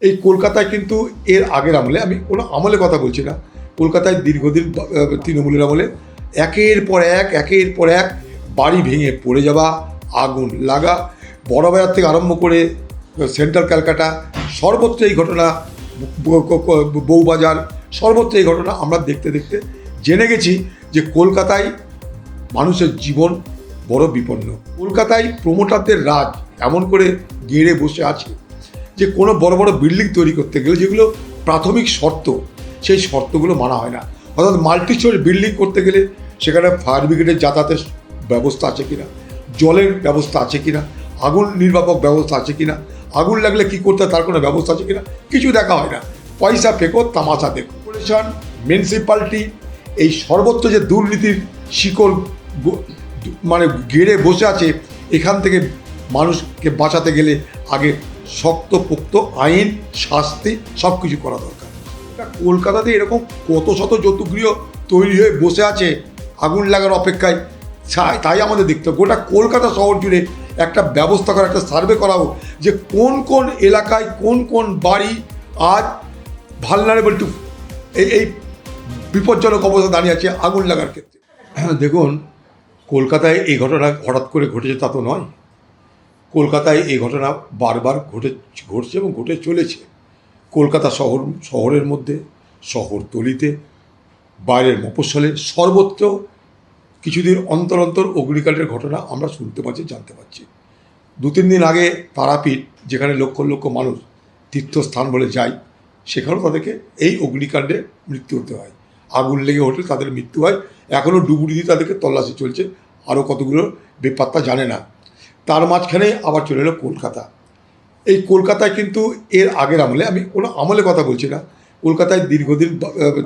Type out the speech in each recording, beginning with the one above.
এই কলকাতায় কিন্তু এর আগের আমলে, আমি কোনো আমলে কথা বলছি না, কলকাতায় দীর্ঘদিন তৃণমূলের আমলে একের পর এক বাড়ি ভেঙে পড়ে যাওয়া, আগুন লাগা, বড়বাজার থেকে আরম্ভ করে সেন্ট্রাল ক্যালকাটা সর্বত্র এই ঘটনা, বউবাজার সর্বত্র এই ঘটনা আমরা দেখতে দেখতে জেনে গেছি যে কলকাতায় মানুষের জীবন বড় বিপন্ন। কলকাতায় প্রমোটারদের রাজ এমন করে গেড়ে বসে আছে যে কোনো বড় বড় বিল্ডিং তৈরি করতে গেলে যেগুলো প্রাথমিক শর্ত, সেই শর্তগুলো মানা হয় না। অর্থাৎ মাল্টি স্টোরি বিল্ডিং করতে গেলে সেখানে ফায়ার ব্রিগেডের যাতায়াতের ব্যবস্থা আছে কিনা, জলের ব্যবস্থা আছে কিনা, আগুন নির্বাপক ব্যবস্থা আছে কিনা, আগুন লাগলে কী করতে হয় তার কোনো ব্যবস্থা আছে কিনা, কিছু দেখা হয় না। পয়সা ফেঁকো, তামাশা দেখো। কর্পোরেশন, মিউনিসিপ্যালিটি এই সর্বত্র যে দুর্নীতির শিকড় মানে গেড়ে বসে আছে, এখান থেকে মানুষকে বাঁচাতে গেলে আগে শক্তপোক্ত আইন, শাস্তি সব কিছু করা দরকার। কলকাতাতে এরকম কত শত যৌতুগৃহ তৈরি হয়ে বসে আছে আগুন লাগার অপেক্ষায়, তাই আমাদের দেখতে হবে গোটা কলকাতা শহর জুড়ে একটা ব্যবস্থা করা, একটা সার্ভে করাও যে কোন কোন এলাকায় কোন কোন বাড়ি আজ ভালনারেবল টু এই বিপজ্জনক অবস্থা দাঁড়িয়ে আছে আগুন লাগার ক্ষেত্রে। দেখুন, কলকাতায় এই ঘটনা হঠাৎ করে ঘটেছে তা তো নয়। কলকাতায় এই ঘটনা বারবার ঘটছে এবং ঘটে চলেছে। কলকাতা শহরের মধ্যে, শহরতলিতে, বাইরের মফস্বলে সর্বত্র কিছুদিন অন্তর অন্তর অগ্নিকাণ্ডের ঘটনা আমরা শুনতে পাচ্ছি, জানতে পারছি। 2-3 দিন আগে তারাপীঠ, যেখানে লক্ষ লক্ষ মানুষ তীর্থস্থান বলে যায়, সেখানেও তাদেরকে এই অগ্নিকাণ্ডে মৃত্যু হতে হয়। আগুন লেগে হোটেল তাদের মৃত্যু হয়। এখনও ডুবুরি দিয়ে তাদেরকে তল্লাশি চলছে, আরও কতগুলো বেপাত্তা জানে না। তার মাঝখানে আবার চলে এলো কলকাতা। এই কলকাতায় কিন্তু এর আগের আমলে, আমি কোনো আমলে কথা বলছি না, কলকাতায় দীর্ঘদিন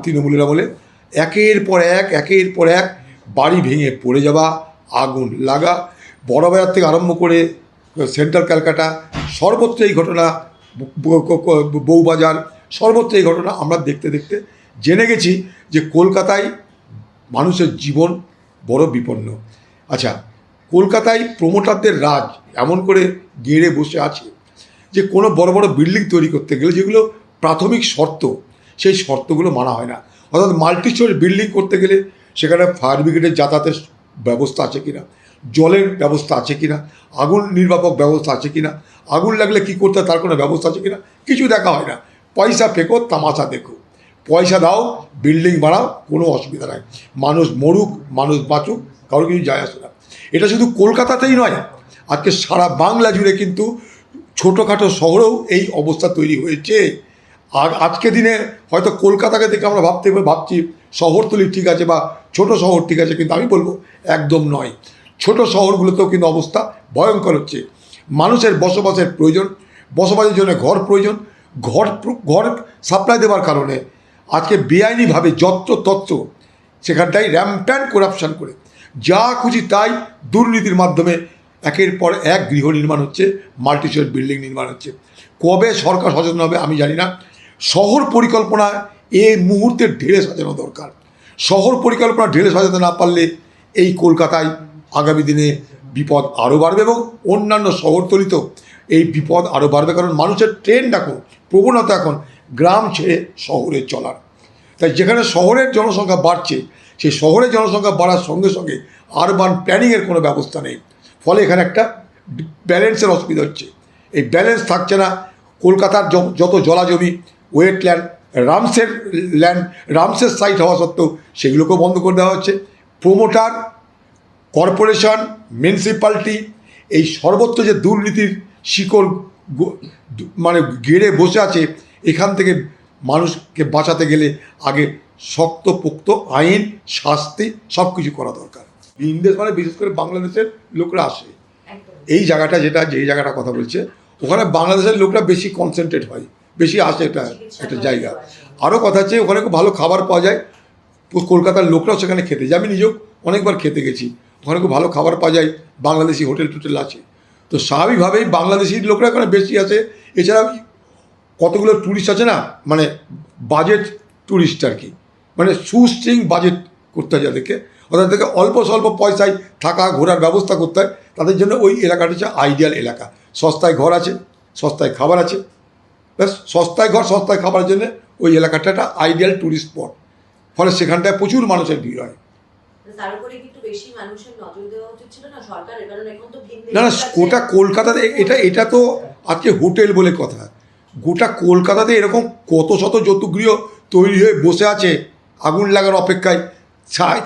তৃণমূলের আমলে একের পর এক বাড়ি ভেঙে পড়ে যাওয়া, আগুন লাগা, বড়বাজার থেকে আরম্ভ করে সেন্ট্রাল ক্যালকাটা সর্বত্র এই ঘটনা, বউবাজার সর্বত্র এই ঘটনা আমরা দেখতে দেখতে জেনে গেছি যে কলকাতায় মানুষের জীবন বড় বিপন্ন। আচ্ছা, কলকাতায় প্রমোটারদের রাজ এমন করে গেড়ে বসে আছে যে কোনো বড় বড় বিল্ডিং তৈরি করতে গেলে যেগুলো প্রাথমিক শর্ত, সেই শর্তগুলো মানা হয় না। অর্থাৎ মাল্টি স্টোরি বিল্ডিং করতে গেলে সেখানে ফায়ার ব্রিগেডের যাতায়াতের ব্যবস্থা আছে কিনা, জলের ব্যবস্থা আছে কিনা, আগুন নির্বাপক ব্যবস্থা আছে কিনা, আগুন লাগলে কী করতে হয় তার কোনো ব্যবস্থা আছে কিনা, কিছু দেখা হয় না। পয়সা ফেঁকো, তামাশা দেখো। পয়সা দাও, বিল্ডিং বাড়াও, কোনো অসুবিধা নাই। মানুষ মরুক, মানুষ বাঁচুক, কারো কিছু যায় আসে না। এটা শুধু কলকাতাতেই নয়, আজকে সারা বাংলা জুড়ে কিন্তু ছোটোখাটো শহরেও এই অবস্থা তৈরি হয়েছে। আজকে দিনে হয়তো কলকাতাকে দেখে আমরা ভাবছি শহরতলি ঠিক আছে বা ছোট শহর ঠিক আছে, কিন্তু আমি বলবো একদম নয়। ছোট শহরগুলোতেও কিন্তু অবস্থা ভয়ঙ্কর হচ্ছে। মানুষের বসবাসের প্রয়োজন, বসবাসের জন্য ঘর প্রয়োজন, ঘর সাপ্লাই দেওয়ার কারণে আজকে বেআইনিভাবে যত্রতত্র সেখানটাই র্যাম্প্যান্ট করাপশান করে যা খুশি তাই দুর্নীতির মাধ্যমে একের পর এক গৃহ নির্মাণ হচ্ছে, মাল্টি স্টোরি বিল্ডিং নির্মাণ হচ্ছে। কবে সরকার সচেতন হবে আমি জানি না। শহর পরিকল্পনা এই মুহূর্তে ঢেলে সাজানো দরকার। শহর পরিকল্পনা ঢেলে সাজাতে না পারলে এই কলকাতায় আগামী দিনে বিপদ আরও বাড়বে এবং অন্যান্য শহরতলিতেও এই বিপদ আরও বাড়বে। কারণ মানুষের ট্রেন্ড এখন, প্রবণতা এখন গ্রাম ছেড়ে শহরে চলার। তাই যেখানে শহরের জনসংখ্যা বাড়ছে, সেই শহরের জনসংখ্যা বাড়ার সঙ্গে সঙ্গে আরবান প্ল্যানিংয়ের কোনো ব্যবস্থা নেই। ফলে এখানে একটা ব্যালেন্সের অসুবিধা হচ্ছে। এই ব্যালেন্স থাকছে না। কলকাতার যত জলাজমি, ওয়েটল্যান্ড, রামসের সাইট হওয়া সত্ত্বেও সেগুলোকেও বন্ধ করে দেওয়া হচ্ছে। প্রমোটার, কর্পোরেশন, মিউনিসিপ্যালিটি এই সর্বত্র যে দুর্নীতির শিকড় মানে গেড়ে বসে আছে, এখান থেকে মানুষকে বাঁচাতে গেলে আগে শক্তপোক্ত আইন, শাস্তি সব কিছু করা দরকার। বিদেশ মানে বিশেষ করে বাংলাদেশের লোকরা আসে এই জায়গাটা, যেই জায়গাটা কথা বলছে, ওখানে বাংলাদেশের লোকরা বেশি কনসেন্ট্রেট হয়, বেশি আসে। এটা একটা জায়গা। আরও কথা হচ্ছে ওখানে খুব ভালো খাবার পাওয়া যায়। কলকাতার লোকরাও সেখানে খেতে যায়, আমি নিজেও অনেকবার খেতে গেছি। ওখানে খুব ভালো খাবার পাওয়া যায়, বাংলাদেশি হোটেল টোটেল আছে। তো স্বাভাবিকভাবেই বাংলাদেশি লোকরা ওখানে বেশি আসে। এছাড়াও কতগুলো ট্যুরিস্ট আছে না, মানে বাজেট ট্যুরিস্ট আর কি, মানে সুস্ট্রিং বাজেট করতে হয় যাদেরকে, অর্থাৎ তাদেরকে অল্প স্বল্প পয়সায় থাকা ঘোরার ব্যবস্থা করতে হয়, তাদের জন্য ওই এলাকাটা হচ্ছে আইডিয়াল এলাকা। সস্তায় ঘর আছে, সস্তায় খাবার আছে, ব্যাস সস্তায় ঘর সস্তায় খাবার জন্য ওই এলাকাটা একটা আইডিয়াল ট্যুরিস্ট স্পট, ফলে সেখানটায় প্রচুর মানুষের ভিড় হয়। তার উপরে কি একটু বেশি মানুষের নজর দেওয়া উচিত ছিল না সরকারের, কারণ এখন তো না না, গোটা কলকাতাতে এটা তো আজকে হোটেল বলে কথা, গোটা কলকাতাতে এরকম কত শত যৌতুগৃহ তৈরি হয়ে বসে আছে আগুন লাগার অপেক্ষায়।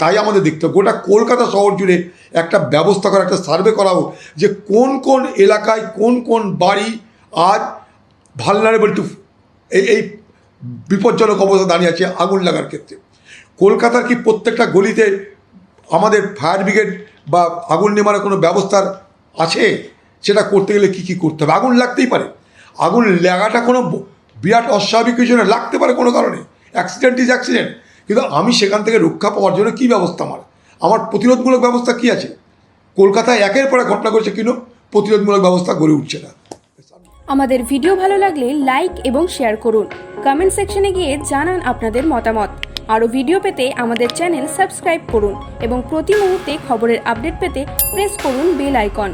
তাই আমাদের দেখতে হবে গোটা কলকাতা শহর জুড়ে একটা ব্যবস্থা করা, একটা সার্ভে করা হোক যে কোন কোন এলাকায় কোন কোন বাড়ি আজ ভালনারেবল টু এই বিপজ্জনক অবস্থা দাঁড়িয়ে আছে আগুন লাগার ক্ষেত্রে। কলকাতার কি প্রত্যেকটা গলিতে আমাদের ফায়ার ব্রিগেড বা আগুন নেভানোর কোনো ব্যবস্থার আছে? সেটা করতে গেলে কী কী করতে হবে? আগুন লাগতেই পারে, আগুন লাগাটা কোনো বিরাট অস্বাভাবিক কিছু না, লাগতে পারে কোনো কারণে, অ্যাক্সিডেন্ট ইজ অ্যাক্সিডেন্ট, কিন্তু আমি সেখান থেকে রক্ষা পাওয়ার জন্য কী ব্যবস্থা আমার প্রতিরোধমূলক ব্যবস্থা কী আছে? কলকাতায় একের পর এক ঘটনা ঘটছে, কিন্তু প্রতিরোধমূলক ব্যবস্থা গড়ে উঠছে না। আমাদের ভিডিও ভালো লাগলে লাইক এবং শেয়ার করুন, কমেন্ট সেকশনে গিয়ে জানান আপনাদের মতামত। আরও ভিডিও পেতে আমাদের চ্যানেল সাবস্ক্রাইব করুন এবং প্রতি মুহূর্তে খবরের আপডেট পেতে প্রেস করুন বেল আইকন।